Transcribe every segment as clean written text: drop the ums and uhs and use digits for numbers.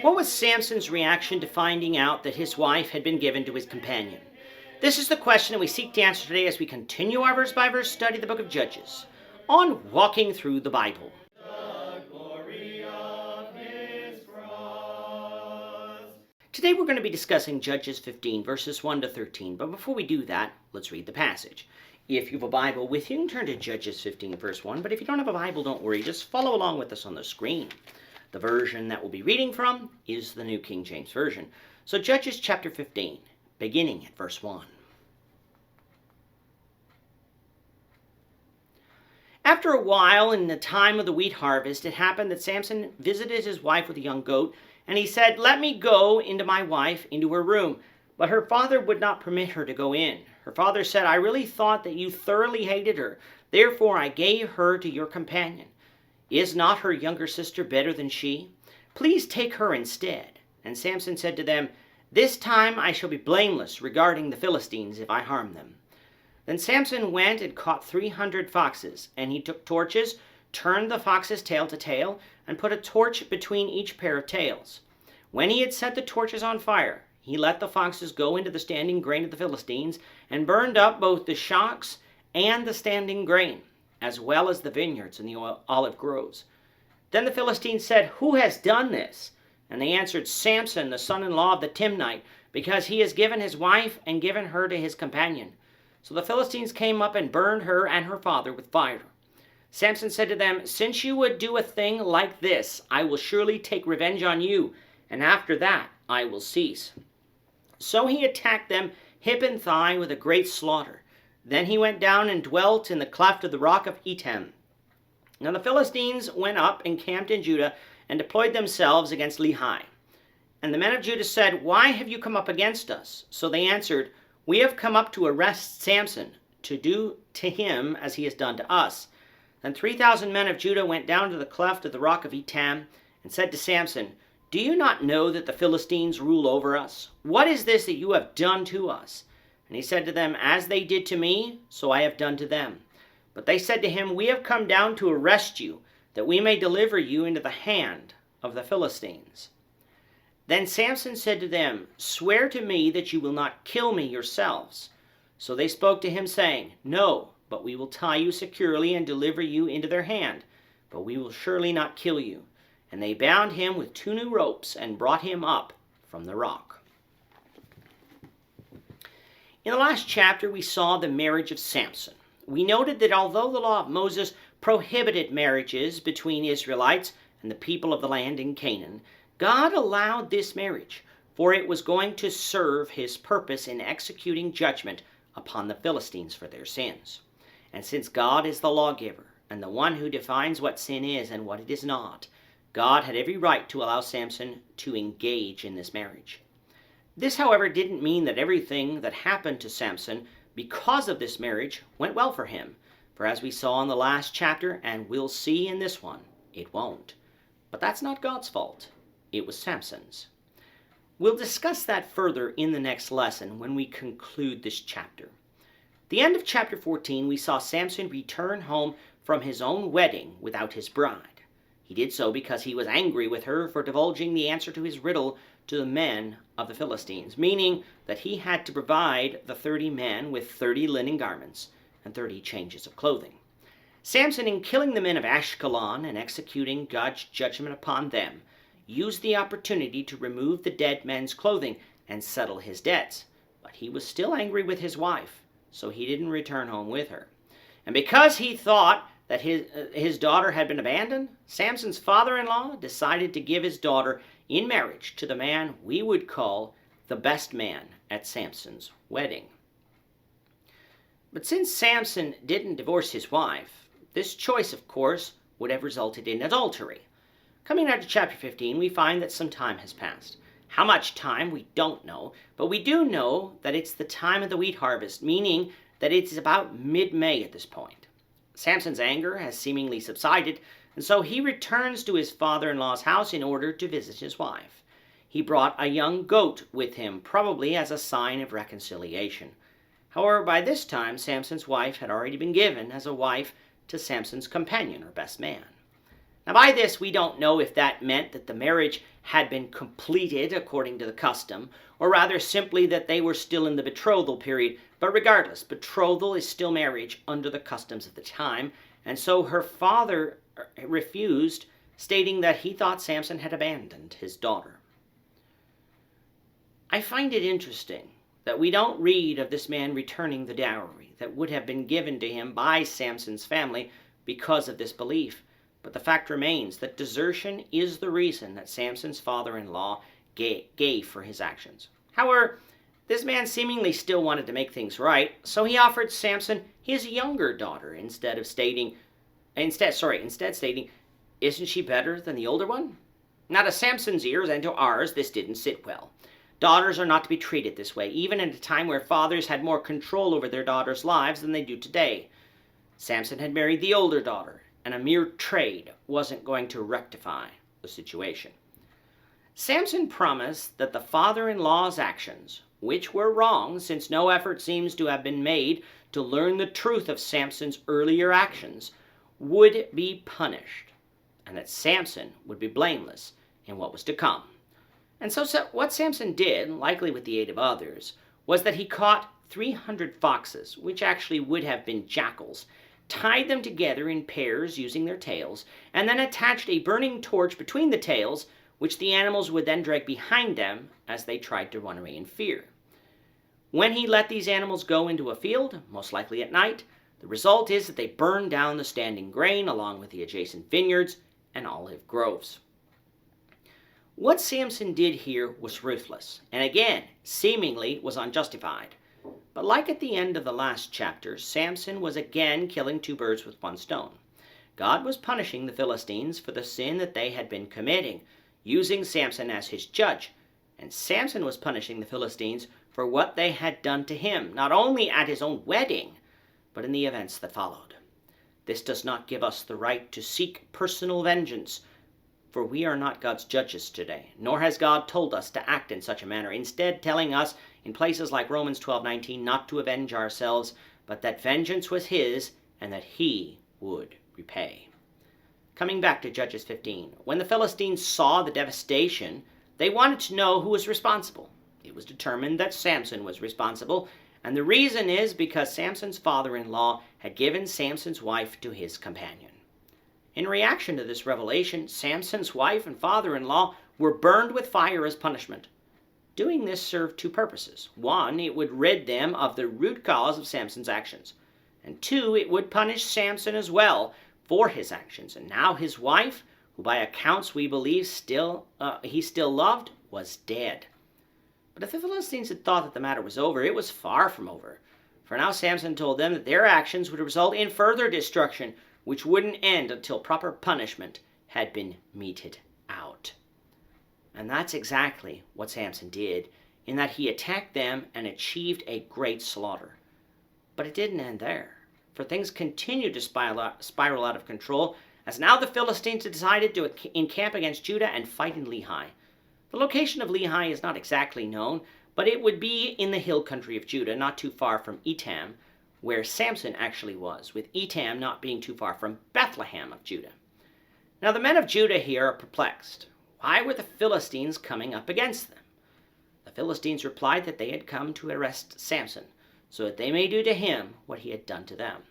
What was Samson's reaction to finding out that his wife had been given to his companion? This is the question that we seek to answer today as we continue our verse-by-verse study of the book of Judges on Walking Through the Bible. Today we're going to be discussing Judges 15, verses 1 to 13, but before we do that, let's read the passage. If you have a Bible with you, you can turn to Judges 15, verse 1, but if you don't have a Bible, don't worry, just follow along with us on the screen. The version that we'll be reading from is the New King James Version. So Judges chapter 15, beginning at verse 1. After a while, in the time of the wheat harvest, it happened that Samson visited his wife with a young goat, and he said, "Let me go into my wife, into her room." But her father would not permit her to go in. Her father said, "I really thought that you thoroughly hated her. Therefore I gave her to your companion. Is not her younger sister better than she? Please take her instead." And Samson said to them, "This time I shall be blameless regarding the Philistines if I harm them." Then Samson went and caught 300 foxes, and he took torches, turned the fox's tail to tail, and put a torch between each pair of tails. When he had set the torches on fire, he let the foxes go into the standing grain of the Philistines, and burned up both the shocks and the standing grain, as well as the vineyards and the olive groves. Then the Philistines said, "Who has done this?" And they answered, "Samson, the son-in-law of the Timnite, because he has given his wife and given her to his companion." So the Philistines came up and burned her and her father with fire. Samson said to them, "Since you would do a thing like this, I will surely take revenge on you, and after that I will cease." So he attacked them hip and thigh with a great slaughter. Then he went down and dwelt in the cleft of the rock of Etam. Now the Philistines went up and camped in Judah and deployed themselves against Lehi. And the men of Judah said, "Why have you come up against us?" So they answered, "We have come up to arrest Samson, to do to him as he has done to us." Then 3,000 men of Judah went down to the cleft of the rock of Etam and said to Samson, "Do you not know that the Philistines rule over us? What is this that you have done to us?" And he said to them, "As they did to me, so I have done to them." But they said to him, "We have come down to arrest you, that we may deliver you into the hand of the Philistines." Then Samson said to them, "Swear to me that you will not kill me yourselves." So they spoke to him, saying, "No, but we will tie you securely and deliver you into their hand, but we will surely not kill you." And they bound him with 2 new ropes and brought him up from the rock. In the last chapter, we saw the marriage of Samson. We noted that although the law of Moses prohibited marriages between Israelites and the people of the land in Canaan, God allowed this marriage, for it was going to serve his purpose in executing judgment upon the Philistines for their sins. And since God is the lawgiver and the one who defines what sin is and what it is not, God had every right to allow Samson to engage in this marriage. This, however, didn't mean that everything that happened to Samson because of this marriage went well for him. For as we saw in the last chapter, and we'll see in this one, it won't. But that's not God's fault. It was Samson's. We'll discuss that further in the next lesson when we conclude this chapter. At the end of chapter 14, we saw Samson return home from his own wedding without his bride. He did so because he was angry with her for divulging the answer to his riddle to the men of the Philistines, meaning that he had to provide the 30 men with 30 linen garments and 30 changes of clothing. Samson, in killing the men of Ashkelon and executing God's judgment upon them, used the opportunity to remove the dead men's clothing and settle his debts. But he was still angry with his wife, so he didn't return home with her. And because he thought that his daughter had been abandoned, Samson's father-in-law decided to give his daughter in marriage to the man we would call the best man at Samson's wedding. But since Samson didn't divorce his wife, this choice, of course, would have resulted in adultery. Coming now to chapter 15, we find that some time has passed. How much time, we don't know, but we do know that it's the time of the wheat harvest, meaning that it's about mid-May at this point. Samson's anger has seemingly subsided, and so he returns to his father-in-law's house in order to visit his wife. He brought a young goat with him, probably as a sign of reconciliation. However, by this time, Samson's wife had already been given as a wife to Samson's companion, or best man. Now by this we don't know if that meant that the marriage had been completed according to the custom, or rather simply that they were still in the betrothal period. But regardless, betrothal is still marriage under the customs of the time, and so her father refused, stating that he thought Samson had abandoned his daughter. I find it interesting that we don't read of this man returning the dowry that would have been given to him by Samson's family because of this belief. But the fact remains that desertion is the reason that Samson's father-in-law gave for his actions. However, this man seemingly still wanted to make things right, so he offered Samson his younger daughter instead stating, "Isn't she better than the older one?" Now to Samson's ears and to ours, this didn't sit well. Daughters are not to be treated this way, even at a time where fathers had more control over their daughters' lives than they do today. Samson had married the older daughter, and a mere trade wasn't going to rectify the situation. Samson promised that the father-in-law's actions, which were wrong since no effort seems to have been made to learn the truth of Samson's earlier actions, would be punished, and that Samson would be blameless in what was to come. And so what Samson did, likely with the aid of others, was that he caught 300 foxes, which actually would have been jackals, tied them together in pairs using their tails, and then attached a burning torch between the tails, which the animals would then drag behind them as they tried to run away in fear. When he let these animals go into a field, most likely at night, the result is that they burned down the standing grain along with the adjacent vineyards and olive groves. What Samson did here was ruthless, and again, seemingly was unjustified. But like at the end of the last chapter, Samson was again killing two birds with one stone. God was punishing the Philistines for the sin that they had been committing, using Samson as his judge. And Samson was punishing the Philistines for what they had done to him, not only at his own wedding, but in the events that followed. This does not give us the right to seek personal vengeance, for we are not God's judges today, nor has God told us to act in such a manner, instead telling us in places like Romans 12:19 not to avenge ourselves, but that vengeance was his, and that he would repay. Coming back to Judges 15, when the Philistines saw the devastation, they wanted to know who was responsible. It was determined that Samson was responsible, and the reason is because Samson's father-in-law had given Samson's wife to his companion. In reaction to this revelation, Samson's wife and father-in-law were burned with fire as punishment. Doing this served two purposes. One, it would rid them of the root cause of Samson's actions. And two, it would punish Samson as well for his actions. And now his wife, who by accounts we believe he still loved, was dead. But if the Philistines had thought that the matter was over, it was far from over. For now Samson told them that their actions would result in further destruction, which wouldn't end until proper punishment had been meted out. And that's exactly what Samson did, in that he attacked them and achieved a great slaughter. But it didn't end there, for things continued to spiral out of control, as now the Philistines had decided to encamp against Judah and fight in Lehi. The location of Lehi is not exactly known, but it would be in the hill country of Judah, not too far from Etam, where Samson actually was, with Etam not being too far from Bethlehem of Judah. Now the men of Judah here are perplexed. Why were the Philistines coming up against them? The Philistines replied that they had come to arrest Samson, so that they may do to him what he had done to them.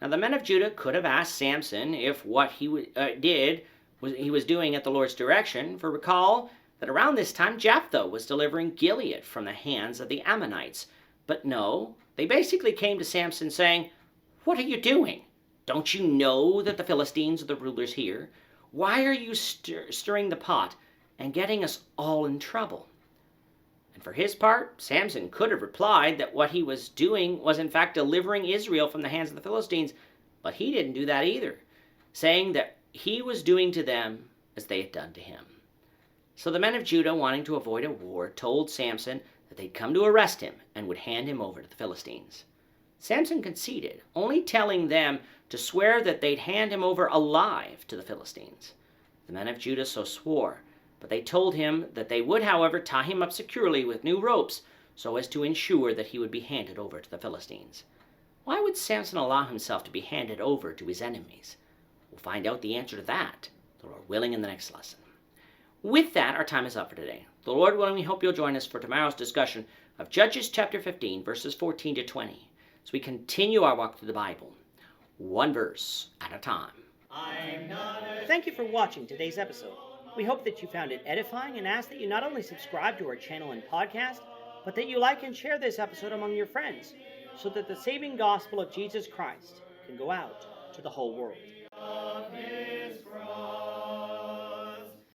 Now the men of Judah could have asked Samson if what he was doing at the Lord's direction, for recall that around this time Jephthah was delivering Gilead from the hands of the Ammonites. But no, they basically came to Samson saying, "What are you doing? Don't you know that the Philistines are the rulers here? Why are you stirring the pot and getting us all in trouble?" And for his part, Samson could have replied that what he was doing was in fact delivering Israel from the hands of the Philistines, but he didn't do that either, saying that he was doing to them as they had done to him. So the men of Judah, wanting to avoid a war, told Samson that they'd come to arrest him and would hand him over to the Philistines. Samson conceded, only telling them to swear that they'd hand him over alive to the Philistines. The men of Judah so swore, but they told him that they would, however, tie him up securely with new ropes so as to ensure that he would be handed over to the Philistines. Why would Samson allow himself to be handed over to his enemies? We'll find out the answer to that, the Lord willing, in the next lesson. With that, our time is up for today. The Lord willing, we hope you'll join us for tomorrow's discussion of Judges chapter 15, verses 14 to 20, as we continue our walk through the Bible, one verse at a time. Thank you for watching today's episode. We hope that you found it edifying and ask that you not only subscribe to our channel and podcast, but that you like and share this episode among your friends, so that the saving gospel of Jesus Christ can go out to the whole world.